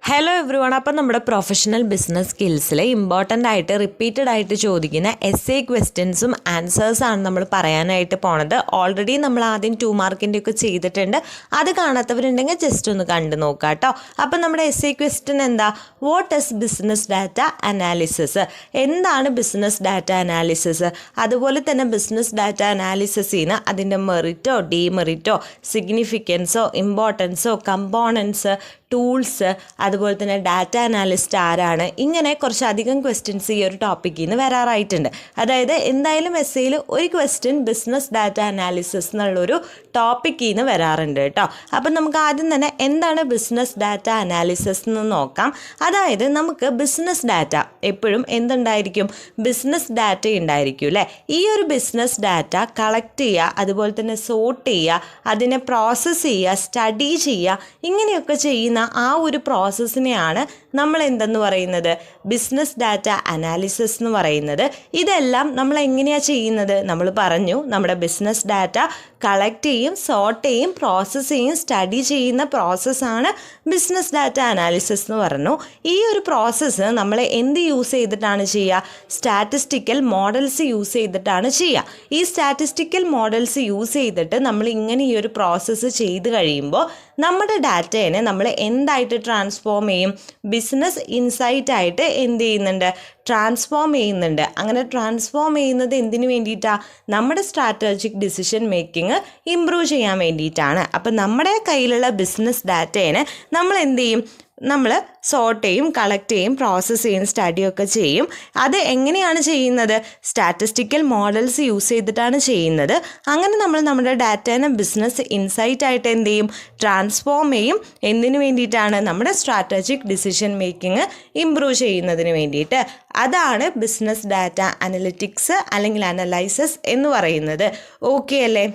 Hello every one. അപ്പം നമ്മുടെ professional business സ്കിൽസിൽ important ആയിട്ട് റിപ്പീറ്റഡ് ആയിട്ട് ചോദിക്കുന്ന എസ്സേ ക്വസ്റ്റ്യൻസും ആൻസേഴ്സാണ് നമ്മൾ പറയാനായിട്ട് പോണത്. ഓൾറെഡി നമ്മൾ ആദ്യം 2 മാർക്കിൻ്റെ ഒക്കെ ചെയ്തിട്ടുണ്ട്. അത് കാണാത്തവരുണ്ടെങ്കിൽ ജസ്റ്റ് ഒന്ന് കണ്ടു നോക്കാം കേട്ടോ. അപ്പം നമ്മുടെ എസ്സേ ക്വസ്റ്റ്യൻ എന്താ? What is business data analysis? എന്താണ് ബിസിനസ് ഡാറ്റ അനാലിസിസ്? അതുപോലെ തന്നെ ബിസിനസ് ഡാറ്റ അനാലിസിസിന് അതിൻ്റെ മെറിറ്റോ ഡീമെറിറ്റോ സിഗ്നിഫിക്കൻസോ ഇമ്പോർട്ടൻസോ കമ്പോണൻസ് ടൂൾസ് അതുപോലെ തന്നെ ഡാറ്റ അനാലിസ്റ്റ് ആരാണ്, ഇങ്ങനെ കുറച്ചധികം ക്വസ്റ്റ്യൻസ് ഈ ഒരു ടോപ്പിക്കിൽ നിന്ന് വരാറായിട്ടുണ്ട്. അതായത് എന്തായാലും എസ്സേയിൽ ഒരു ക്വസ്റ്റ്യൻ ബിസിനസ് ഡാറ്റ അനാലിസിസ് എന്നുള്ളൊരു ടോപ്പിക്കിൽ നിന്ന് വരാറുണ്ട് കേട്ടോ. അപ്പം നമുക്ക് ആദ്യം തന്നെ എന്താണ് ബിസിനസ് ഡാറ്റ അനാലിസിസ് എന്ന് നോക്കാം. അതായത് നമുക്ക് ബിസിനസ് ഡാറ്റ എപ്പോഴും എന്തുണ്ടായിരിക്കും? ബിസിനസ് ഡാറ്റ ഉണ്ടായിരിക്കും അല്ലേ. ഈ ഒരു ബിസിനസ് ഡാറ്റ കളക്ട് ചെയ്യുക, അതുപോലെ തന്നെ സോർട്ട് ചെയ്യുക, അതിനെ പ്രോസസ്സ് ചെയ്യുക, സ്റ്റഡി ചെയ്യുക, ഇങ്ങനെയൊക്കെ ചെയ്യുന്ന ആ ഒരു പ്രോസസ്സിനെയാണ് നമ്മൾ എന്തെന്ന് പറയുന്നത്? ബിസിനസ് ഡാറ്റ അനാലിസിസ് എന്ന് പറയുന്നത്. ഇതെല്ലാം നമ്മൾ എങ്ങനെയാണ് ചെയ്യുന്നത്? നമ്മൾ പറഞ്ഞു നമ്മുടെ ബിസിനസ് ഡാറ്റ കളക്ട് ചെയ്യും, സോർട്ട് ചെയ്യും, പ്രോസസ്സ് ചെയ്യും, സ്റ്റഡി ചെയ്യുന്ന പ്രോസസ്സാണ് ബിസിനസ് ഡാറ്റ അനാലിസിസ് എന്ന് പറഞ്ഞു. ഈ ഒരു പ്രോസസ്സ് നമ്മൾ എന്ത് യൂസ് ചെയ്തിട്ടാണ് ചെയ്യുക? സ്റ്റാറ്റിസ്റ്റിക്കൽ മോഡൽസ് യൂസ് ചെയ്തിട്ടാണ് ചെയ്യുക. ഈ സ്റ്റാറ്റിസ്റ്റിക്കൽ മോഡൽസ് യൂസ് ചെയ്തിട്ട് നമ്മൾ ഇങ്ങനെ ഈ ഒരു പ്രോസസ്സ് ചെയ്ത് കഴിയുമ്പോൾ നമ്മുടെ ഡാറ്റേനെ നമ്മൾ എന്തായിട്ട് ട്രാൻസ്ഫോം ചെയ്യും? ബിസിനസ് ഇൻസൈറ്റ് ആയിട്ട് എന്ത് ചെയ്യുന്നുണ്ട്? ട്രാൻസ്ഫോം ചെയ്യുന്നുണ്ട്. അങ്ങനെ ട്രാൻസ്ഫോം ചെയ്യുന്നത് എന്തിനു വേണ്ടിയിട്ടാണ്? നമ്മുടെ സ്ട്രാറ്റജിക് ഡിസിഷൻ മേക്കിംഗ് ഇമ്പ്രൂവ് ചെയ്യാൻ വേണ്ടിയിട്ടാണ്. അപ്പം നമ്മുടെ കയ്യിലുള്ള ബിസിനസ് ഡാറ്റേനെ നമ്മൾ എന്ത് ചെയ്യും? നമ്മൾ സോർട്ട് ചെയ്യും, കളക്ട് ചെയ്യും, പ്രോസസ്സ് ചെയ്യും, സ്റ്റഡിയൊക്കെ ചെയ്യും. അത് എങ്ങനെയാണ് ചെയ്യുന്നത്? സ്റ്റാറ്റിസ്റ്റിക്കൽ മോഡൽസ് യൂസ് ചെയ്തിട്ടാണ് ചെയ്യുന്നത്. അങ്ങനെ നമ്മൾ നമ്മുടെ ഡാറ്റേനെ ബിസിനസ് ഇൻസൈറ്റ് ആയിട്ട് എന്ത് ചെയ്യും? ട്രാൻസ്ഫോം ചെയ്യും. എന്തിനു വേണ്ടിയിട്ടാണ്? നമ്മുടെ സ്ട്രാറ്റജിക് ഡിസിഷൻ മേക്കിംഗ് ഇമ്പ്രൂവ് ചെയ്യുന്നതിന് വേണ്ടിയിട്ട്. അതാണ് ബിസിനസ് ഡാറ്റ അനലിറ്റിക്സ് അല്ലെങ്കിൽ അനലൈസിസ് എന്ന് പറയുന്നത്. ഓക്കെ അല്ലേ?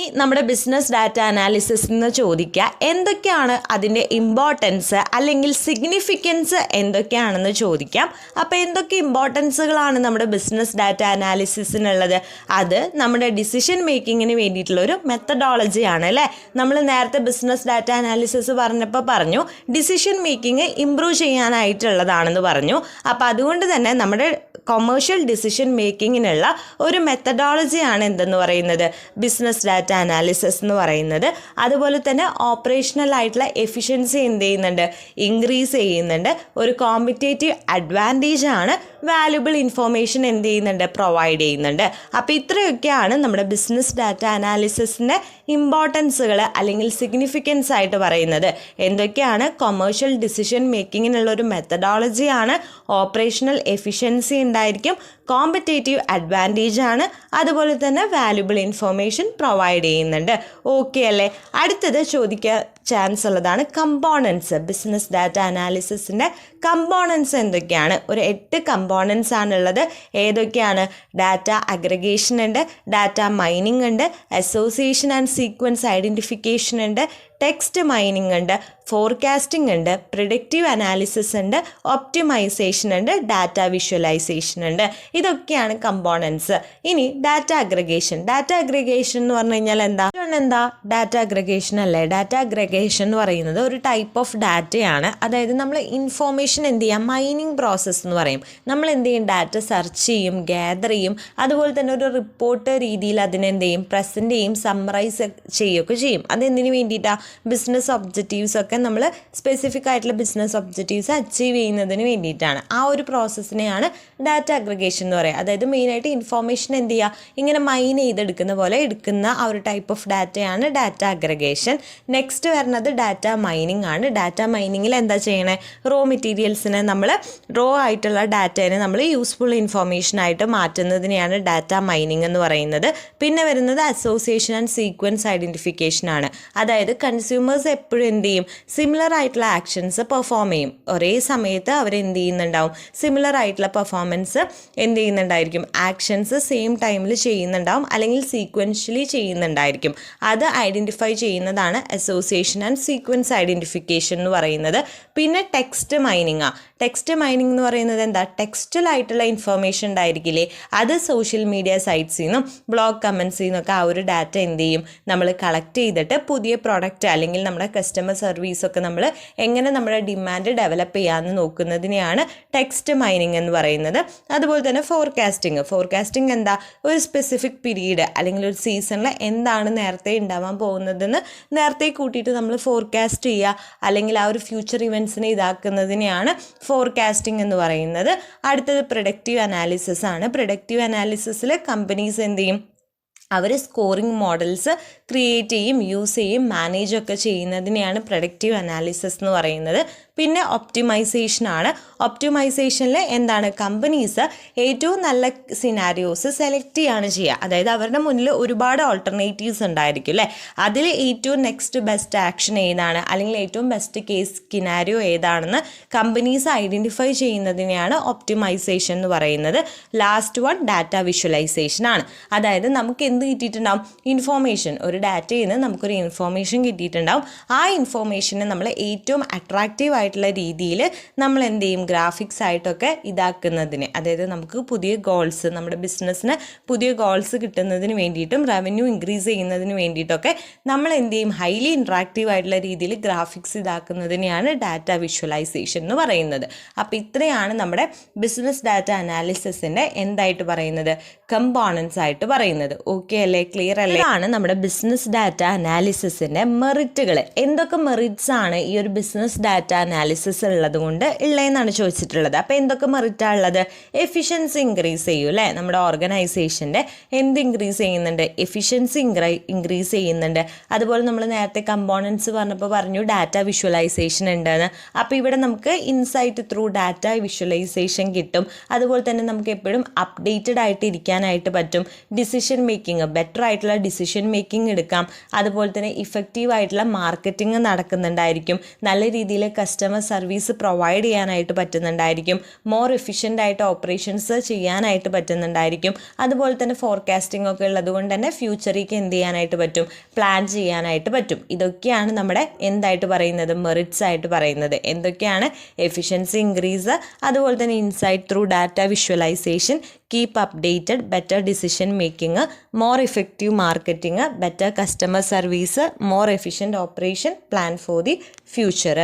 ഈ നമ്മുടെ ബിസിനസ് ഡാറ്റ അനാലിസിസ് എന്ന് ചോദിക്കുക എന്തൊക്കെയാണ് അതിൻ്റെ ഇമ്പോർട്ടൻസ് അല്ലെങ്കിൽ സിഗ്നിഫിക്കൻസ് എന്തൊക്കെയാണെന്ന് ചോദിക്കാം. അപ്പോൾ എന്തൊക്കെ ഇമ്പോർട്ടൻസുകളാണ് നമ്മുടെ ബിസിനസ് ഡാറ്റ അനാലിസിസിനുള്ളത്? അത് നമ്മുടെ ഡിസിഷൻ മേക്കിങ്ങിന് വേണ്ടിയിട്ടുള്ളൊരു മെത്തഡോളജിയാണ് അല്ലേ. നമ്മൾ നേരത്തെ ബിസിനസ് ഡാറ്റ അനാലിസിസ് പറഞ്ഞപ്പോൾ പറഞ്ഞു ഡിസിഷൻ മേക്കിംഗ് ഇമ്പ്രൂവ് ചെയ്യാനായിട്ടുള്ളതാണെന്ന് പറഞ്ഞു. അപ്പോൾ അതുകൊണ്ട് തന്നെ നമ്മുടെ കൊമേഴ്ഷ്യൽ ഡിസിഷൻ മേക്കിങ്ങിനുള്ള ഒരു മെത്തഡോളജിയാണ് എന്തെന്ന് പറയുന്നത്? ബിസിനസ് ഡാറ്റ അനാലിസിസ് എന്ന് പറയുന്നത്. അതുപോലെ തന്നെ ഓപ്പറേഷണൽ ആയിട്ടുള്ള എഫിഷ്യൻസി എന്ത് ചെയ്യുന്നുണ്ട്? ഇൻക്രീസ് ചെയ്യുന്നുണ്ട്. ഒരു കോമ്പറ്റേറ്റീവ് അഡ്വാൻറ്റേജ് ആണ് വാല്യുബിൾ ഇൻഫോർമേഷൻ എന്ത് ചെയ്യുന്നുണ്ട്? പ്രൊവൈഡ് ചെയ്യുന്നുണ്ട്. അപ്പോൾ ഇത്രയൊക്കെയാണ് നമ്മുടെ ബിസിനസ് ഡാറ്റ അനാലിസിസിൻ്റെ ഇമ്പോർട്ടൻസുകൾ അല്ലെങ്കിൽ സിഗ്നിഫിക്കൻസ് ആയിട്ട് പറയുന്നത്. എന്തൊക്കെയാണ്? കൊമേഴ്ഷ്യൽ ഡിസിഷൻ മേക്കിങ്ങിനുള്ളൊരു മെത്തഡോളജിയാണ്, ഓപ്പറേഷണൽ എഫിഷ്യൻസി ഉണ്ടായിരിക്കും, കോമ്പറ്റേറ്റീവ് അഡ്വാൻറ്റേജ് ആണ്, അതുപോലെ തന്നെ വാല്യുബിൾ ഇൻഫോർമേഷൻ പ്രൊവൈഡ് ചെയ്യുന്നുണ്ട്. ഓക്കെ അല്ലേ? അടുത്തത് ചോദിക്കാൻ ചാൻസ് ഉള്ളതാണ് കമ്പോണൻസ്. ബിസിനസ് ഡാറ്റ അനാലിസിസിൻ്റെ കമ്പോണൻസ് എന്തൊക്കെയാണ്? ഒരു 8 കമ്പോണൻസ് ആണുള്ളത്. ഏതൊക്കെയാണ്? ഡാറ്റ അഗ്രഗേഷൻ ഉണ്ട്, ഡാറ്റ മൈനിങ് ഉണ്ട്, അസോസിയേഷൻ ആൻഡ് സീക്വൻസ് ഐഡൻറ്റിഫിക്കേഷൻ ഉണ്ട്, ടെക്സ്റ്റ് മൈനിങ് ഉണ്ട്, ഫോർകാസ്റ്റിംഗ് ഉണ്ട്, പ്രിഡിക്റ്റീവ് അനാലിസിസ് ഉണ്ട്, ഒപ്റ്റിമൈസേഷൻ ഉണ്ട്, ഡാറ്റ വിഷ്വലൈസേഷൻ ഉണ്ട്. ഇതൊക്കെയാണ് കമ്പോണൻസ്. ഇനി ഡാറ്റ അഗ്രഗേഷൻ. ഡാറ്റ അഗ്രഗേഷൻ എന്ന് പറഞ്ഞു കഴിഞ്ഞാൽ എന്താ? ഡാറ്റ അഗ്രഗേഷൻ അല്ലേ. ഡാറ്റ അഗ്രഗേഷൻ എന്ന് പറയുന്നത് ഒരു ടൈപ്പ് ഓഫ് ഡാറ്റയാണ്. അതായത് നമ്മൾ ഇൻഫോർമേഷൻ എന്ത് ചെയ്യാം? മൈനിങ് പ്രോസസ്സ് എന്ന് പറയും. നമ്മൾ എന്ത് ചെയ്യും? ഡാറ്റ സെർച്ച് ചെയ്യും, ഗ്യാദർ ചെയ്യും, അതുപോലെ തന്നെ ഒരു റിപ്പോർട്ട് രീതിയിൽ അതിനെന്ത് ചെയ്യും? പ്രസൻറ്റ് ചെയ്യും, സമ്മറൈസ് ചെയ്യുകയൊക്കെ ചെയ്യും. അതെന്തിനു വേണ്ടിയിട്ടാണ്? ബിസിനസ് ഒബ്ജക്റ്റീവ്സ് ഒക്കെ നമ്മൾ സ്പെസിഫിക് ആയിട്ടുള്ള ബിസിനസ് ഒബ്ജക്റ്റീവ്സ് അച്ചീവ് ചെയ്യുന്നതിന് വേണ്ടിയിട്ടാണ്. ആ ഒരു പ്രോസസ്സിനെയാണ് ഡാറ്റ അഗ്രഗേഷൻ എന്ന് പറയുക. അതായത് മെയിനായിട്ട് ഇൻഫോർമേഷൻ എന്ത് ചെയ്യുക? ഇങ്ങനെ മൈൻ ചെയ്തെടുക്കുന്ന പോലെ എടുക്കുന്ന ആ ഒരു ടൈപ്പ് ഓഫ് ഡാറ്റയാണ് ഡാറ്റ അഗ്രഗേഷൻ. നെക്സ്റ്റ് വരുന്നത് ഡാറ്റ മൈനിങ് ആണ്. ഡാറ്റ മൈനിങ്ങിൽ എന്താ ചെയ്യണേ? റോ മെറ്റീരിയൽസിനെ നമ്മൾ റോ ആയിട്ടുള്ള ഡാറ്റേനെ നമ്മൾ യൂസ്ഫുൾ ഇൻഫോർമേഷൻ ആയിട്ട് മാറ്റുന്നതിനെയാണ് ഡാറ്റ മൈനിങ് എന്ന് പറയുന്നത്. പിന്നെ വരുന്നത് അസോസിയേഷൻ ആൻഡ് സീക്വൻസ് ഐഡൻറ്റിഫിക്കേഷൻ ആണ്. അതായത് കൺസ്യൂമേഴ്സ് എപ്പോഴും എന്ത് ചെയ്യും? സിമിലർ ആയിട്ടുള്ള ആക്ഷൻസ് പെർഫോം ചെയ്യും. ഒരേ സമയത്ത് അവർ എന്ത് ചെയ്യുന്നുണ്ടാവും? സിമിലർ ആയിട്ടുള്ള പെർഫോമൻസ് എന്ത് ചെയ്യുന്നുണ്ടായിരിക്കും? ആക്ഷൻസ് സെയിം ടൈമിൽ ചെയ്യുന്നുണ്ടാവും അല്ലെങ്കിൽ സീക്വൻഷ്യലി ചെയ്യുന്നുണ്ടായിരിക്കും. അത് ഐഡൻറ്റിഫൈ ചെയ്യുന്നതാണ് association identification and sequence identification എന്ന് പറയുന്നത്. പിന്നെ ടെക്സ്റ്റ് മൈനിങ്. ടെക്സ്റ്റ് മൈനിങ് എന്ന് പറയുന്നത് എന്താ, ടെക്സ്റ്റലായിട്ടുള്ള ഇൻഫർമേഷൻ ഉണ്ടായിരിക്കില്ലേ, അത് സോഷ്യൽ മീഡിയ സൈറ്റ്സിൽ നിന്നും ബ്ലോഗ് കമൻസിൽ നിന്നൊക്കെ ആ ഒരു ഡാറ്റ എന്ത് ചെയ്യും, നമ്മൾ കളക്ട് ചെയ്തിട്ട് പുതിയ പ്രോഡക്റ്റ് അല്ലെങ്കിൽ നമ്മുടെ കസ്റ്റമർ സർവീസൊക്കെ നമ്മൾ എങ്ങനെ നമ്മുടെ ഡിമാൻഡ് ഡെവലപ്പ് ചെയ്യാമെന്ന് നോക്കുന്നതിനെയാണ് ടെക്സ്റ്റ് മൈനിങ് എന്ന് പറയുന്നത്. അതുപോലെ തന്നെ ഫോർകാസ്റ്റിംഗ് എന്താ, ഒരു സ്പെസിഫിക് പീരീഡ് അല്ലെങ്കിൽ ഒരു സീസണിൽ എന്താണ് നേരത്തെ ഉണ്ടാവാൻ പോകുന്നതെന്ന് നേരത്തെ കൂട്ടിയിട്ട് നമ്മൾ ഫോർകാസ്റ്റ് ചെയ്യുക, അല്ലെങ്കിൽ ആ ഒരു ഫ്യൂച്ചർ ഇവൻറ്റ്സിനെ ഇതാക്കുന്നതിനെയാണ് ഫോർകാസ്റ്റിംഗ് എന്ന് പറയുന്നത്. അടുത്തത് പ്രൊഡക്റ്റീവ് അനാലിസിസ് ആണ്. പ്രൊഡക്റ്റീവ് അനാലിസിസിൽ കമ്പനീസ് എന്ത് ചെയ്യും, അവർ സ്കോറിംഗ് മോഡൽസ് ക്രിയേറ്റ് ചെയ്യും, യൂസ് ചെയ്യും, മാനേജൊക്കെ ചെയ്യുന്നതിനെയാണ് പ്രൊഡക്റ്റീവ് അനാലിസിസ് എന്ന് പറയുന്നത്. പിന്നെ ഒപ്റ്റിമൈസേഷനാണ്. ഒപ്റ്റിമൈസേഷനിൽ എന്താണ്, കമ്പനീസ് ഏറ്റവും നല്ല സിനാരിയോസ് സെലക്ട് ചെയ്യാണ് ചെയ്യുക. അതായത് അവരുടെ മുന്നിൽ ഒരുപാട് ഓൾട്ടർനേറ്റീവ്സ് ഉണ്ടായിരിക്കും അല്ലേ, അതിൽ ഏറ്റവും നെക്സ്റ്റ് ബെസ്റ്റ് ആക്ഷൻ ഏതാണ്, അല്ലെങ്കിൽ ഏറ്റവും ബെസ്റ്റ് കേസ് സിനാരിയോ ഏതാണെന്ന് കമ്പനീസ് ഐഡൻറ്റിഫൈ ചെയ്യുന്നതിനെയാണ് ഒപ്റ്റിമൈസേഷൻ എന്ന് പറയുന്നത്. ലാസ്റ്റ് വൺ ഡാറ്റ വിഷ്വലൈസേഷൻ ആണ്. അതായത് നമുക്ക് എന്ത് കിട്ടിയിട്ടുണ്ടാവും, ഇൻഫോർമേഷൻ, ഒരു ഡാറ്റയിൽ നിന്ന് നമുക്കൊരു ഇൻഫോർമേഷൻ കിട്ടിയിട്ടുണ്ടാവും. ആ ഇൻഫോർമേഷനെ നമ്മൾ ഏറ്റവും അട്രാക്റ്റീവ് ആയിട്ടുള്ള രീതിയിൽ നമ്മൾ എന്ത് ചെയ്യും, ഗ്രാഫിക്സ് ആയിട്ടൊക്കെ ഇതാക്കുന്നതിന്, അതായത് നമുക്ക് പുതിയ ഗോൾസ്, നമ്മുടെ ബിസിനസ്സിന് പുതിയ ഗോൾസ് കിട്ടുന്നതിന് വേണ്ടിയിട്ടും റവന്യൂ ഇൻക്രീസ് ചെയ്യുന്നതിന് വേണ്ടിയിട്ടൊക്കെ നമ്മൾ എന്ത് ചെയ്യും, ഹൈലി ഇൻട്രാക്റ്റീവ് ആയിട്ടുള്ള രീതിയിൽ ഗ്രാഫിക്സ് ഇതാക്കുന്നതിനെയാണ് ഡാറ്റ വിഷ്വലൈസേഷൻ എന്ന് പറയുന്നത്. അപ്പോൾ ഇത്രയാണ് നമ്മുടെ ബിസിനസ് ഡാറ്റ അനാലിസിസിൻ്റെ എന്തായിട്ട് പറയുന്നത്, കമ്പോണൻസ് ആയിട്ട് പറയുന്നത്. ഓക്കെ അല്ലേ, ക്ലിയർ അല്ലേ? ഇതാണ് നമ്മുടെ ബിസിനസ് ഡാറ്റ അനാലിസിസിൻ്റെ മെറിറ്റുകൾ. എന്തൊക്കെ മെറിറ്റ്സ് ആണ് ഈ ഒരു ബിസിനസ് ഡാറ്റ അനാലിസിസ് ഉള്ളത് കൊണ്ട് ഉള്ളതെന്നാണ് ചോദിച്ചിട്ടുള്ളത്. അപ്പോൾ എന്തൊക്കെ മെറിറ്റാണ് ഉള്ളത്, എഫിഷ്യൻസി ഇൻക്രീസ് ചെയ്യും അല്ലേ, നമ്മുടെ ഓർഗനൈസേഷൻ്റെ എന്ത് ഇൻക്രീസ് ചെയ്യുന്നുണ്ട്, എഫിഷ്യൻസി ഇൻക്രീസ് ചെയ്യുന്നുണ്ട്. അതുപോലെ നമ്മൾ നേരത്തെ കമ്പോണൻസ് പറഞ്ഞപ്പോൾ പറഞ്ഞു ഡാറ്റ വിഷ്വലൈസേഷൻ ഉണ്ടെന്ന്. അപ്പോൾ ഇവിടെ നമുക്ക് ഇൻസൈറ്റ് ത്രൂ ഡാറ്റ വിഷ്വലൈസേഷൻ കിട്ടും. അതുപോലെ തന്നെ നമുക്ക് എപ്പോഴും അപ്ഡേറ്റഡ് ആയിട്ട് ഇരിക്കാനായിട്ട് പറ്റും. ഡിസിഷൻ മേക്കിംഗ്, ബെറ്റർ ആയിട്ടുള്ള ഡിസിഷൻ മേക്കിംഗ് എടുക്കാം. അതുപോലെ തന്നെ ഇഫക്റ്റീവ് ആയിട്ടുള്ള മാർക്കറ്റിംഗ് നടക്കുന്നുണ്ടായിരിക്കും. നല്ല രീതിയിൽ കസ്റ്റമർ സർവീസ് പ്രൊവൈഡ് ചെയ്യാനായിട്ട് പറ്റുന്നുണ്ടായിരിക്കും. മോർ എഫിഷ്യൻ്റ് ആയിട്ട് ഓപ്പറേഷൻസ് ചെയ്യാനായിട്ട് പറ്റുന്നുണ്ടായിരിക്കും. അതുപോലെ തന്നെ ഫോർകാസ്റ്റിംഗ് ഒക്കെ ഉള്ളത് കൊണ്ട് തന്നെ ഫ്യൂച്ചറിലേക്ക് എന്ത് ചെയ്യാനായിട്ട് പറ്റും, പ്ലാൻ ചെയ്യാനായിട്ട് പറ്റും. ഇതൊക്കെയാണ് നമ്മുടെ എന്തായിട്ട് പറയുന്നത്, മെറിറ്റ്സ് ആയിട്ട് പറയുന്നത്. എന്തൊക്കെയാണ്, എഫിഷ്യൻസി ഇൻക്രീസ്, അതുപോലെ തന്നെ insight through data visualisation, keep updated, better decision making, more effective marketing, better customer service, more efficient operation, plan for the future.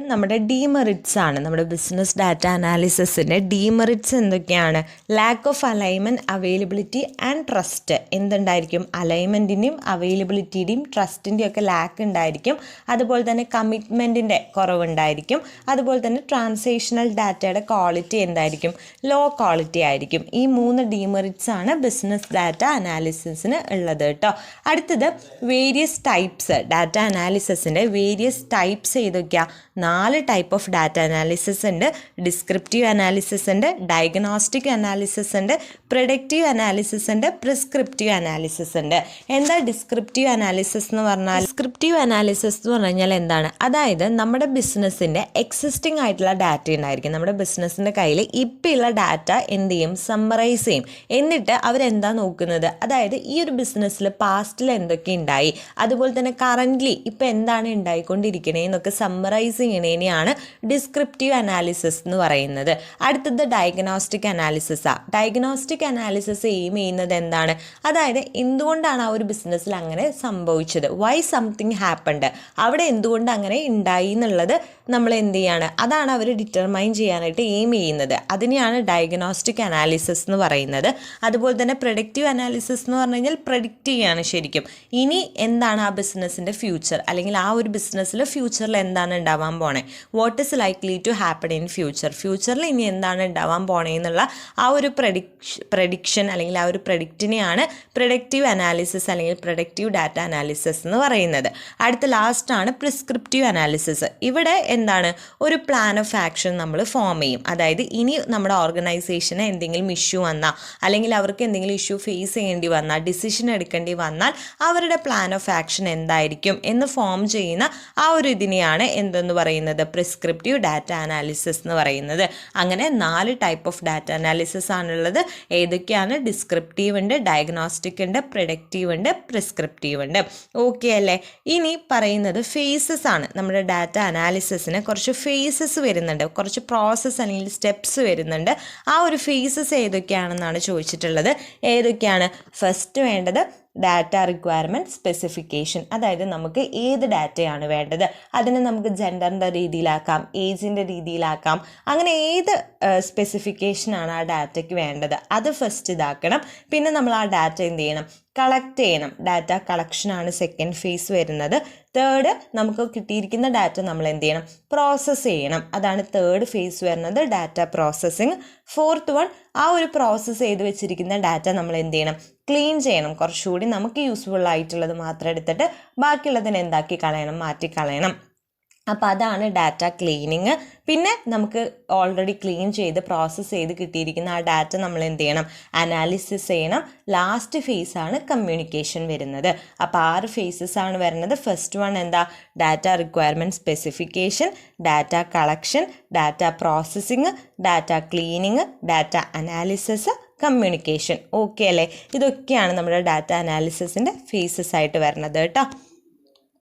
നമ്മുടെ ഡീമെറിറ്റ്സ് ആണ്. നമ്മുടെ ബിസിനസ് ഡാറ്റ അനാലിസിസിൻ്റെ ഡീമെറിറ്റ്സ് എന്തൊക്കെയാണ്, lack of alignment, availability and trust. എന്തുണ്ടായിരിക്കും, അലൈൻമെൻറ്റിൻ്റെയും അവൈലബിലിറ്റിയുടെയും ട്രസ്റ്റിൻ്റെയും ഒക്കെ ലാക്ക് ഉണ്ടായിരിക്കും. അതുപോലെ തന്നെ കമ്മിറ്റ്മെൻറ്റിൻ്റെ കുറവുണ്ടായിരിക്കും. അതുപോലെ തന്നെ ട്രാൻസാക്ഷണൽ ഡാറ്റയുടെ ക്വാളിറ്റി എന്തായിരിക്കും, ലോ ക്വാളിറ്റി ആയിരിക്കും. ഈ 3 ഡീമെറിറ്റ്സ് ആണ് ബിസിനസ് ഡാറ്റ അനാലിസിസിന് ഉള്ളത് കേട്ടോ. അടുത്തത് വേരിയസ് ടൈപ്സ്. ഡാറ്റ അനാലിസിസിൻ്റെ വേരിയസ് ടൈപ്സ് ഏതൊക്കെയാണ്, 4 ടൈപ്പ് ഓഫ് ഡാറ്റ അനാലിസിസ് ഉണ്ട്. ഡിസ്ക്രിപ്റ്റീവ് അനാലിസിസ് ഉണ്ട്, ഡയഗ്നോസ്റ്റിക് അനാലിസിസ് ഉണ്ട്, പ്രൊഡക്റ്റീവ് അനാലിസിസ് ഉണ്ട്, പ്രിസ്ക്രിപ്റ്റീവ് അനാലിസിസ് ഉണ്ട്. എന്താ ഡിസ്ക്രിപ്റ്റീവ് അനാലിസിസ് എന്ന് പറഞ്ഞാൽ, ഡിസ്ക്രിപ്റ്റീവ് അനാലിസിസ് എന്ന് പറഞ്ഞു കഴിഞ്ഞാൽ എന്താണ്, അതായത് നമ്മുടെ ബിസിനസ്സിൻ്റെ എക്സിസ്റ്റിംഗ് ആയിട്ടുള്ള ഡാറ്റ ഉണ്ടായിരിക്കും. നമ്മുടെ ബിസിനസ്സിൻ്റെ കയ്യിൽ ഇപ്പോൾ ഉള്ള ഡാറ്റ എന്ത് ചെയ്യും, സമ്മറൈസ് ചെയ്യും. എന്നിട്ട് അവരെന്താ നോക്കുന്നത്, അതായത് ഈ ഒരു ബിസിനസ്സിൽ പാസ്റ്റിൽ എന്തൊക്കെ ഉണ്ടായി, അതുപോലെ തന്നെ കറൻ്റ്ലി ഇപ്പോൾ എന്താണ് ഉണ്ടായിക്കൊണ്ടിരിക്കണേ എന്നൊക്കെ സമ്മറൈസ് ചെയ്യണേനെയാണ് ഡിസ്ക്രിപ്റ്റീവ് അനാലിസിസ് എന്ന് പറയുന്നത്. അടുത്തത് ഡയഗ്നോസ്റ്റിക് അനാലിസിസാണ്. ഡയഗ്നോസ്റ്റിക് അനാലിസിസ് എയിം ചെയ്യുന്നത് എന്താണ്, അതായത് എന്തുകൊണ്ടാണ് ആ ഒരു ബിസിനസ്സിൽ അങ്ങനെ സംഭവിച്ചത്, വൈ സംതിങ് ഹാപ്പൻഡ്, അവിടെ എന്തുകൊണ്ട് അങ്ങനെ ഉണ്ടായി എന്നുള്ളത് നമ്മൾ എന്ത് ചെയ്യാണ്, അതാണ് അവർ ഡിറ്റർമൈൻ ചെയ്യാനായിട്ട് എയിം ചെയ്യുന്നത്. അതിനെയാണ് ഡയഗ്നോസ്റ്റിക് അനാലിസിസ് എന്ന് പറയുന്നത്. അതുപോലെ തന്നെ പ്രൊഡക്റ്റീവ് അനാലിസിസ് എന്ന് പറഞ്ഞു കഴിഞ്ഞാൽ പ്രഡിക്റ്റ് ചെയ്യാണ് ശരിക്കും, ഇനി എന്താണ് ആ ബിസിനസ്സിൻ്റെ ഫ്യൂച്ചർ, അല്ലെങ്കിൽ ആ ഒരു ബിസിനസ്സിൽ ഫ്യൂച്ചറിൽ എന്താണ് ഉണ്ടാവാൻ പോണേ, what is likely to happen in future, ഫ്യൂച്ചറിൽ ഇനി എന്താണ് ഉണ്ടാവാൻ പോണേ എന്നുള്ള ആ ഒരു പ്രഡിക്ഷൻ അല്ലെങ്കിൽ ആ ഒരു പ്രഡിക്റ്റിനെയാണ് പ്രൊഡക്റ്റീവ് അനാലിസിസ് അല്ലെങ്കിൽ പ്രൊഡക്റ്റീവ് ഡാറ്റ അനാലിസിസ് എന്ന് പറയുന്നത്. അടുത്ത ലാസ്റ്റാണ് പ്രിസ്ക്രിപ്റ്റീവ് അനാലിസിസ്. ഇവിടെ എന്താണ് ഒരു പ്ലാൻ ഓഫ് ആക്ഷൻ നമ്മൾ ഫോം ചെയ്യും. അതായത് ഇനി നമ്മുടെ ഓർഗനൈസേഷന് എന്തെങ്കിലും ഇഷ്യൂ വന്നാൽ അല്ലെങ്കിൽ അവർക്ക് എന്തെങ്കിലും ഇഷ്യൂ ഫേസ് ചെയ്യേണ്ടി വന്നാൽ ഡിസിഷൻ എടുക്കേണ്ടി വന്നാൽ അവരുടെ പ്ലാൻ ഓഫ് ആക്ഷൻ എന്തായിരിക്കും എന്ന് ഫോം ചെയ്യുന്ന ആ ഒരു ഇതിനെയാണ് എന്തെന്ന് പറയുന്നത് പ്രിസ്ക്രിപ്റ്റീവ് ഡാറ്റ അനാലിസിസ് എന്ന് പറയുന്നത്. അങ്ങനെ 4 ടൈപ്പ് ഓഫ് ഡാറ്റ അനാലിസിസ് ആണുള്ളത്. ഏതൊക്കെയാണ്? ഡിസ്ക്രിപ്റ്റീവ് ഉണ്ട്, ഡയഗ്നോസ്റ്റിക് ഉണ്ട്, പ്രിഡിക്റ്റീവ് ഉണ്ട്, പ്രിസ്ക്രിപ്റ്റീവ് ഉണ്ട്. ഓക്കെ അല്ലേ? ഇനി പറയുന്നത് ഫേസസ് ആണ്. നമ്മുടെ ഡാറ്റ അനാലിസിസിന് കുറച്ച് ഫേസസ് വരുന്നുണ്ട്, കുറച്ച് പ്രോസസ്സ് അല്ലെങ്കിൽ സ്റ്റെപ്സ് വരുന്നുണ്ട്. ആ ഒരു ഫേസസ് ഏതൊക്കെയാണെന്നാണ് ചോദിച്ചിട്ടുള്ളത്. ഏതൊക്കെയാണ്? ഫസ്റ്റ് വേണ്ടത് ഡാറ്റ റിക്വയർമെൻറ്റ് സ്പെസിഫിക്കേഷൻ. അതായത് നമുക്ക് ഏത് ഡാറ്റയാണ് വേണ്ടത്, അതിനെ നമുക്ക് ജെൻഡറിൻ്റെ രീതിയിലാക്കാം, ഏജിൻ്റെ രീതിയിലാക്കാം, അങ്ങനെ ഏത് സ്പെസിഫിക്കേഷനാണ് ആ ഡാറ്റയ്ക്ക് വേണ്ടത് അത് ഫസ്റ്റ് ഇതാക്കണം. പിന്നെ നമ്മൾ ആ ഡാറ്റ എന്ത് ചെയ്യണം? കളക്ട് ചെയ്യണം. ഡാറ്റ കളക്ഷനാണ് സെക്കൻഡ് ഫേസ് വരുന്നത്. തേർഡ്, നമുക്ക് കിട്ടിയിരിക്കുന്ന ഡാറ്റ നമ്മൾ എന്ത് ചെയ്യണം? പ്രോസസ്സ് ചെയ്യണം. അതാണ് തേർഡ് ഫേസ് വരുന്നത്, ഡാറ്റ പ്രോസസ്സിങ്. ഫോർത്ത് വൺ, ആ ഒരു പ്രോസസ്സ് ചെയ്ത് വെച്ചിരിക്കുന്ന ഡാറ്റ നമ്മൾ എന്ത് ചെയ്യണം? ക്ലീൻ ചെയ്യണം. കുറച്ചുകൂടി നമുക്ക് യൂസ്ഫുൾ ആയിട്ടുള്ളത് മാത്രം എടുത്തിട്ട് ബാക്കിയുള്ളതിനെ എന്താക്കി കളയണം? മാറ്റിക്കളയണം. അപ്പോൾ അതാണ് ഡാറ്റ ക്ലീനിങ്. പിന്നെ നമുക്ക് ഓൾറെഡി ക്ലീൻ ചെയ്ത് പ്രോസസ്സ് ചെയ്ത് കിട്ടിയിരിക്കുന്ന ആ ഡാറ്റ നമ്മൾ എന്ത് ചെയ്യണം? അനാലിസിസ് ചെയ്യണം. ലാസ്റ്റ് ഫേസാണ് കമ്മ്യൂണിക്കേഷൻ വരുന്നത്. അപ്പോൾ 6 ഫേസസ് ആണ് വരുന്നത്. ഫസ്റ്റ് വൺ എന്താ? Data requirement specification, data collection, data processing, data cleaning, data analysis, communication. Okay അല്ലേ? ഇതൊക്കെയാണ് നമ്മുടെ ഡാറ്റ അനാലിസിസിൻ്റെ ഫേസസ് ആയിട്ട് വരുന്നത് കേട്ടോ.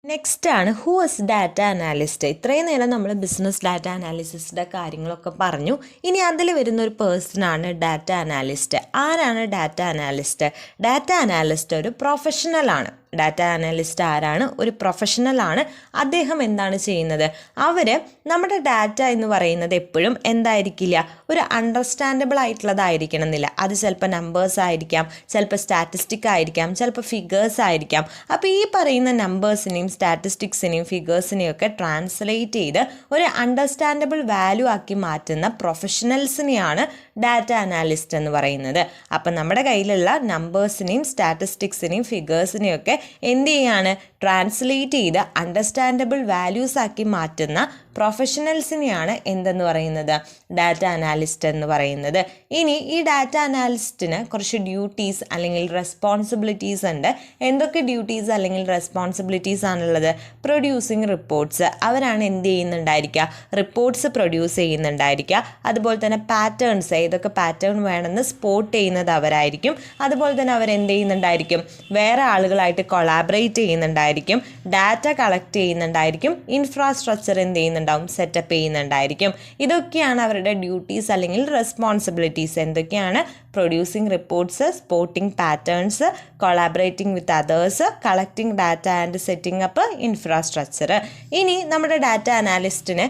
നെക്സ്റ്റ് ആണ് ഹൂ ഇസ് ഡാറ്റ അനാലിസ്റ്റ്. ഇത്രയും നേരം നമ്മൾ ബിസിനസ് ഡാറ്റ അനാലിസിസിൻ്റെ കാര്യങ്ങളൊക്കെ പറഞ്ഞു. ഇനി അതിൽ വരുന്ന ഒരു പേഴ്സണാണ് ഡാറ്റ അനാലിസ്റ്റ്. ആരാണ് ഡാറ്റ അനാലിസ്റ്റ്? ഡാറ്റ അനാലിസ്റ്റ് ഒരു പ്രൊഫഷണലാണ്. ഡാറ്റ അനലിസ്റ്റ് ആരാണ്? ഒരു പ്രൊഫഷണലാണ്. അദ്ദേഹം എന്താണ് ചെയ്യുന്നത്? അവർ നമ്മുടെ ഡാറ്റ എന്ന് പറയുന്നത് എപ്പോഴും എന്തായിരിക്കില്ല, ഒരു അണ്ടർസ്റ്റാൻഡബിൾ ആയിട്ടുള്ളതായിരിക്കണം എന്നില്ല. അത് ചിലപ്പോൾ നമ്പേഴ്സ് ആയിരിക്കാം, ചിലപ്പോൾ സ്റ്റാറ്റിസ്റ്റിക് ആയിരിക്കാം, ചിലപ്പോൾ ഫിഗേഴ്സ് ആയിരിക്കാം. അപ്പോൾ ഈ പറയുന്ന നമ്പേഴ്സിനെയും സ്റ്റാറ്റിസ്റ്റിക്സിനെയും ഫിഗേഴ്സിനെയും ഒക്കെ ട്രാൻസ്ലേറ്റ് ചെയ്ത് ഒരു അണ്ടർസ്റ്റാൻഡബിൾ വാല്യൂ ആക്കി മാറ്റുന്ന പ്രൊഫഷണൽസിനെയാണ് ഡാറ്റ അനാലിസ്റ്റ് എന്ന് പറയുന്നത്. അപ്പം നമ്മുടെ കയ്യിലുള്ള നമ്പേഴ്സിനെയും സ്റ്റാറ്റിസ്റ്റിക്സിനെയും ഫിഗേഴ്സിനെയും ഒക്കെ എന്ത് ചെയ്യാണ്? ട്രാൻസ്ലേറ്റ് ചെയ്ത് അണ്ടർസ്റ്റാൻഡബിൾ വാല്യൂസ് ആക്കി മാറ്റുന്ന പ്രൊഫഷണൽസിനെയാണ് എന്തെന്ന് പറയുന്നത്? ഡാറ്റ അനാലിസ്റ്റ് എന്ന് പറയുന്നത്. ഇനി ഈ ഡാറ്റ അനാലിസ്റ്റിന് കുറച്ച് ഡ്യൂട്ടീസ് അല്ലെങ്കിൽ റെസ്പോൺസിബിലിറ്റീസ് ഉണ്ട്. എന്തൊക്കെ ഡ്യൂട്ടീസ് അല്ലെങ്കിൽ റെസ്പോൺസിബിലിറ്റീസ് ആണുള്ളത്? Producing reports. അവരാണ് എന്ത് ചെയ്യുന്നുണ്ടായിരിക്കുക? Reports produce ചെയ്യുന്നുണ്ടായിരിക്കുക. അതുപോലെ തന്നെ പാറ്റേൺസ്, ഏതൊക്കെ പാറ്റേൺ വേണമെന്ന് സ്പോട്ട് ചെയ്യുന്നത് അവരായിരിക്കും. അതുപോലെ തന്നെ അവരെന്ത് ചെയ്യുന്നുണ്ടായിരിക്കും? വേറെ ആളുകളായിട്ട് കൊളാബറേറ്റ് ചെയ്യുന്നുണ്ടായിരിക്കും, ഡാറ്റ കളക്ട് ചെയ്യുന്നുണ്ടായിരിക്കും, ഇൻഫ്രാസ്ട്രക്ചർ എന്ത് ചെയ്യുന്നുണ്ടാവും? സെറ്റപ്പ് ചെയ്യുന്നുണ്ടായിരിക്കും. ഇതൊക്കെയാണ് അവരുടെ ഡ്യൂട്ടീസ് അല്ലെങ്കിൽ റെസ്പോൺസിബിലിറ്റീസ്. എന്തൊക്കെയാണ്? Producing reports, spotting patterns, collaborating with others, collecting data and setting up infrastructure. ഇനി നമ്മുടെ ഡാറ്റ അനാലിസ്റ്റിന്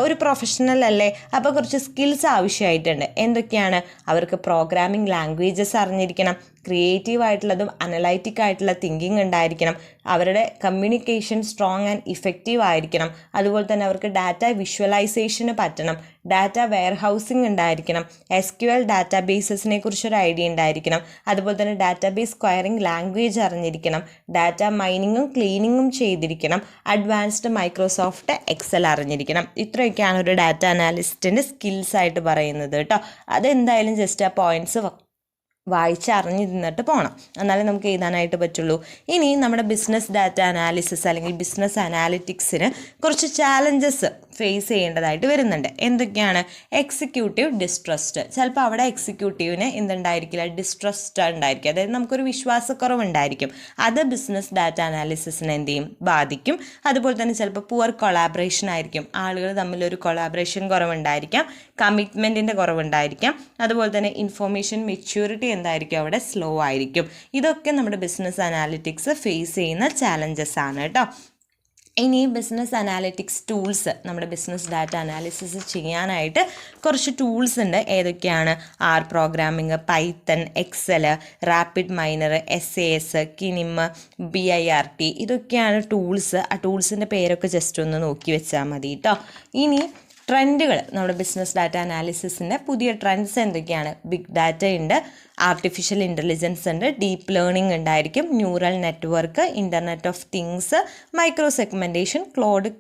ഒരു പ്രൊഫഷണൽ അല്ലേ, അപ്പോൾ കുറച്ച് സ്കിൽസ് ആവശ്യമായിട്ടുണ്ട്. എന്തൊക്കെയാണ്? അവർക്ക് പ്രോഗ്രാമിംഗ് ലാംഗ്വേജസ് അറിഞ്ഞിരിക്കണം, ക്രിയേറ്റീവ് ആയിട്ടുള്ളതും അനലൈറ്റിക് ആയിട്ടുള്ള തിങ്കിങ് ഉണ്ടായിരിക്കണം, അവരുടെ കമ്മ്യൂണിക്കേഷൻ സ്ട്രോങ് ആൻഡ് ഇഫക്റ്റീവ് ആയിരിക്കണം, അതുപോലെ തന്നെ അവർക്ക് ഡാറ്റ വിഷ്വലൈസേഷന് പറ്റണം, ഡാറ്റ വെയർഹൗസിംഗ് ഉണ്ടായിരിക്കണം, SQL ഡാറ്റാബേസസിനെ കുറിച്ചൊരു ഐഡിയ ഉണ്ടായിരിക്കണം, അതുപോലെ തന്നെ ഡാറ്റാബേസ് സ്ക്വയറിംഗ് ലാംഗ്വേജ് അറിഞ്ഞിരിക്കണം, ഡാറ്റ മൈനിങ്ങും ക്ലീനിങ്ങും ചെയ്തിരിക്കണം, അഡ്വാൻസ്ഡ് മൈക്രോസോഫ്റ്റ് എക്സൽ അറിഞ്ഞിരിക്കണം. ഇത്രയൊക്കെയാണ് ഒരു ഡാറ്റ അനാലിസ്റ്റിൻ്റെ സ്കിൽസ് ആയിട്ട് പറയുന്നത് കേട്ടോ. അതെന്തായാലും ജസ്റ്റ് ആ പോയിൻറ്റ്സ് വായിച്ചറിഞ്ഞിരുന്നിട്ട് പോകണം, എന്നാലേ നമുക്ക് എഴുതാനായിട്ട് പറ്റുള്ളൂ. ഇനി നമ്മുടെ ബിസിനസ് ഡാറ്റ അനാലിസിസ് അല്ലെങ്കിൽ ബിസിനസ് അനാലിറ്റിക്സിന് കുറച്ച് ചാലഞ്ചസ് ഫേസ് ചെയ്യേണ്ടതായിട്ട് വരുന്നുണ്ട്. എന്തൊക്കെയാണ്? Executive distrust. ചിലപ്പോൾ അവിടെ എക്സിക്യൂട്ടീവിന് എന്തുണ്ടായിരിക്കില്ല? ഡിസ്ട്രസ്റ്റ് ഉണ്ടായിരിക്കും, അതായത് നമുക്കൊരു വിശ്വാസക്കുറവുണ്ടായിരിക്കും. അത് ബിസിനസ് ഡാറ്റ അനാലിസിസിനെ എന്ത് ചെയ്യും? ബാധിക്കും. അതുപോലെ തന്നെ ചിലപ്പോൾ പുവർ കൊളാബറേഷൻ ആയിരിക്കും, ആളുകൾ തമ്മിലൊരു കൊളാബറേഷൻ കുറവുണ്ടായിരിക്കാം, കമ്മിറ്റ്മെൻറ്റിൻ്റെ കുറവുണ്ടായിരിക്കാം, അതുപോലെ തന്നെ ഇൻഫോർമേഷൻ മെച്യൂരിറ്റി എന്തായിരിക്കും? അവിടെ സ്ലോ ആയിരിക്കും. ഇതൊക്കെ നമ്മുടെ ബിസിനസ് അനാലിറ്റിക്സ് ഫേസ് ചെയ്യുന്ന ചാലഞ്ചസ് ആണ് കേട്ടോ. ഇനി ബിസിനസ് അനാലിറ്റിക്സ് ടൂൾസ്, നമ്മുടെ ബിസിനസ് ഡാറ്റ അനാലിസിസ് ചെയ്യാനായിട്ട് കുറച്ച് ടൂൾസ് ഉണ്ട്. ഏതൊക്കെയാണ്? R programming, Python, Excel, rapid miner, SAS, KNIME, BIRT, ഇതൊക്കെയാണ് ടൂൾസ്. ആ ടൂൾസിൻ്റെ പേരൊക്കെ ജസ്റ്റ് ഒന്ന് നോക്കി വെച്ചാൽ മതി കേട്ടോ. ഇനി ട്രെൻഡുകൾ, നമ്മുടെ ബിസിനസ് ഡാറ്റ അനാലിസിസിൻ്റെ പുതിയ ട്രെൻഡ്സ് എന്തൊക്കെയാണ്? ബിഗ് ഡാറ്റ ഉണ്ട്, ആർട്ടിഫിഷ്യൽ ഇൻ്റലിജൻസ് ഉണ്ട്, ഡീപ്പ് ലേണിംഗ് ഉണ്ടായിരിക്കും, neural network, internet of things, micro segmentation, cloud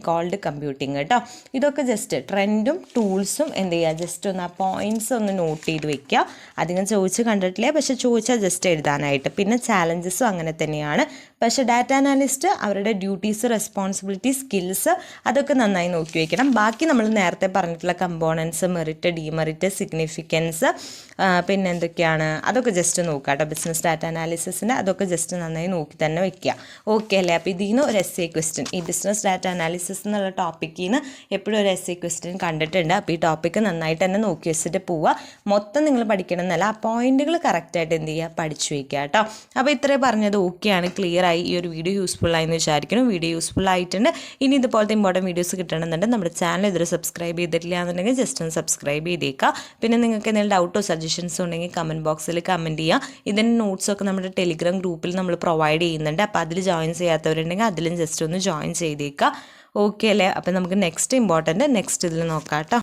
cold computing കേട്ടോ. ഇതൊക്കെ ജസ്റ്റ് ട്രെൻഡും ടൂൾസും എന്ത് ചെയ്യുക, ജസ്റ്റ് ഒന്ന് ആ പോയിൻറ്റ്സ് ഒന്ന് നോട്ട് ചെയ്ത് വെക്കുക. അധികം ചോദിച്ച് കണ്ടിട്ടില്ല, പക്ഷേ ചോദിച്ചാൽ ജസ്റ്റ് എഴുതാനായിട്ട്. പിന്നെ ചാലഞ്ചസും അങ്ങനെ തന്നെയാണ്. പക്ഷേ ഡാറ്റ അനാലിസ്റ്റ് അവരുടെ ഡ്യൂട്ടീസ്, റെസ്പോൺസിബിലിറ്റി, സ്കിൽസ് അതൊക്കെ നന്നായി നോക്കി വയ്ക്കണം. ബാക്കി നമ്മൾ നേരത്തെ പറഞ്ഞിട്ടുള്ള കമ്പോണൻസ്, മെറിറ്റ്, ഡിമെറിറ്റ്, സിഗ്നിഫിക്കൻസ്, പിന്നെ എന്തൊക്കെയാണ് അതൊക്കെ ജസ്റ്റ് നോക്കുക കേട്ടോ. ബിസിനസ് ഡാറ്റ അനാലിസിസിൻ്റെ അതൊക്കെ ജസ്റ്റ് നന്നായി നോക്കി തന്നെ വയ്ക്കുക. ഓക്കെ അല്ലേ? അപ്പോൾ ഇതിൽ നിന്ന് ഒരു എസ്സേ ക്വസ്റ്റ്യൻ, ഈ ബിസിനസ് ഡാറ്റ അനാലിസിസ് എന്നുള്ള ടോപ്പിക്കിൽ നിന്ന് എപ്പോഴും ഒരു എസ്സേ ക്വസ്റ്റ്യൻ കണ്ടിട്ടുണ്ട്. അപ്പോൾ ഈ ടോപ്പിക്ക് നന്നായിട്ട് തന്നെ നോക്കി വെച്ചിട്ട് പോവുക. മൊത്തം നിങ്ങൾ പഠിക്കണം എന്നല്ല, ആ പോയിന്റുകൾ കറക്റ്റായിട്ട് എന്ത് ചെയ്യുക, പഠിച്ചു വയ്ക്കുക കേട്ടോ. അപ്പോൾ ഇത്രയും പറഞ്ഞത് ഓക്കെയാണ്, ക്ലിയർ ആയി. ഈ ഒരു വീഡിയോ യൂസ്ഫുൾ ആയെന്ന് വിചാരിക്കണം. വീഡിയോ യൂസ്ഫുൾ ആയിട്ടുണ്ട്. ഇനി ഇതുപോലത്തെ ഇമ്പോർട്ടൻറ്റ് വീഡിയോസ് കിട്ടണമെന്നുണ്ടെങ്കിൽ നമ്മുടെ ചാനൽ ഇതുവരെ സബ്സ്ക്രൈബ് ചെയ്തിട്ടില്ല എന്നുണ്ടെങ്കിൽ ജസ്റ്റ് ഒന്ന് സബ്സ്ക്രൈബ് ചെയ്തേക്കുക. പിന്നെ നിങ്ങൾക്ക് എന്തെങ്കിലും ഡൗട്ടോ സജഷൻസോ ഉണ്ടെങ്കിൽ കമൻറ്റ് ബോക്സിൽ കമൻറ്റ് ചെയ്യുക. ഇതിൻ്റെ നോട്ട്സൊക്കെ നമ്മുടെ ടെലിഗ്രാം ഗ്രൂപ്പിൽ നമ്മൾ പ്രൊവൈഡ് ചെയ്യുന്നുണ്ട്. അപ്പോൾ അതിൽ ജോയിൻ ചെയ്യാത്തവരുണ്ടെങ്കിൽ അതിലും ജസ്റ്റ് ഒന്ന് ജോയിൻ ചെയ്തേക്കുക. ഓക്കെ അല്ലേ? അപ്പോൾ നമുക്ക് നെക്സ്റ്റ് ഇതിൽ നോക്കാം കേട്ടോ.